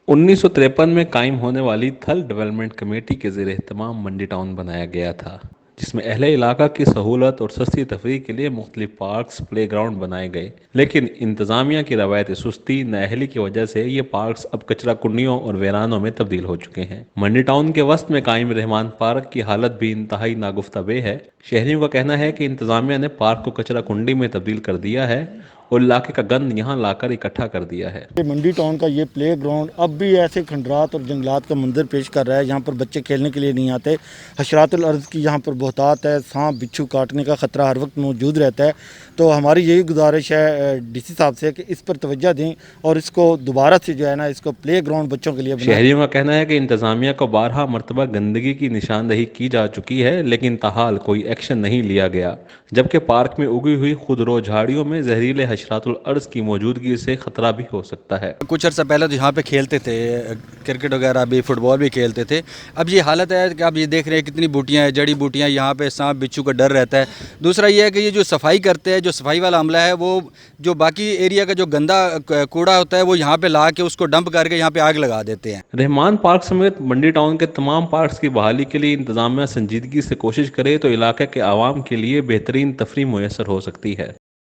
1953 میں قائم ہونے والی تھل ڈیولپمنٹ کمیٹی کے زیر اہتمام منڈی ٹاؤن بنایا گیا تھا، جس میں اہل علاقہ کی سہولت اور سستی تفریح کے لیے مختلف پارکس، پلے گراؤنڈ بنائے گئے۔ لیکن انتظامیہ کی روایتی سستی، نااہلی کی وجہ سے یہ پارکس اب کچرا کنڈیوں اور ویرانوں میں تبدیل ہو چکے ہیں۔ منڈی ٹاؤن کے وسط میں قائم رحمان پارک کی حالت بھی انتہائی ناگفتہ ہے۔ شہریوں کا کہنا ہے کہ انتظامیہ نے پارک کو کچرا کنڈی میں تبدیل کر دیا ہے اور علاقے کا گند یہاں لا کر اکٹھا کر دیا ہے۔ منڈی ٹاؤن کا یہ پلے گراؤنڈ اب بھی ایسے کھنڈرات اور جنگلات کا منظر پیش کر رہا ہے۔ یہاں پر بچے کھیلنے کے لیے نہیں آتے۔ حشرات الارض کی یہاں پر بہتات ہے، سانپ بچھو کاٹنے کا خطرہ ہر وقت موجود رہتا ہے۔ تو ہماری یہی گزارش ہے ڈی سی صاحب سے کہ اس پر توجہ دیں اور اس کو دوبارہ سے جو ہے نا اس کو پلے گراؤنڈ بچوں کے لیے بنائیں۔ شہریوں کا کہنا ہے کہ انتظامیہ کو بارہا مرتبہ گندگی کی نشاندہی کی جا چکی ہے، لیکن تاحال کوئی ایکشن نہیں لیا گیا، جبکہ پارک میں اگی ہوئی خودرو جھاڑیوں میں زہریلے حشرات الارض کی موجودگی سے خطرہ بھی ہو سکتا ہے۔ کچھ عرصہ پہلے تو یہاں پہ کھیلتے تھے، کرکٹ وغیرہ بھی، فٹ بال بھی کھیلتے تھے۔ اب یہ حالت ہے کہ اب یہ دیکھ رہے ہیں کتنی بوٹیاں ہیں، جڑی بوٹیاں، یہاں پہ سانپ بچھو کا ڈر رہتا ہے۔ دوسرا یہ ہے کہ یہ جو صفائی کرتے ہیں، جو صفائی والا عملہ ہے، وہ جو باقی ایریا کا جو گندا کوڑا ہوتا ہے وہ یہاں پہ لا کے اس کو ڈمپ کر کے یہاں پہ آگ لگا دیتے ہیں۔ رحمان پارک سمیت منڈی ٹاؤن کے تمام پارکس کی بحالی کے لیے انتظامیہ سنجیدگی سے کوشش کرے تو علاقے کے عوام کے لیے بہترین تفریح میسر ہو سکتی ہے۔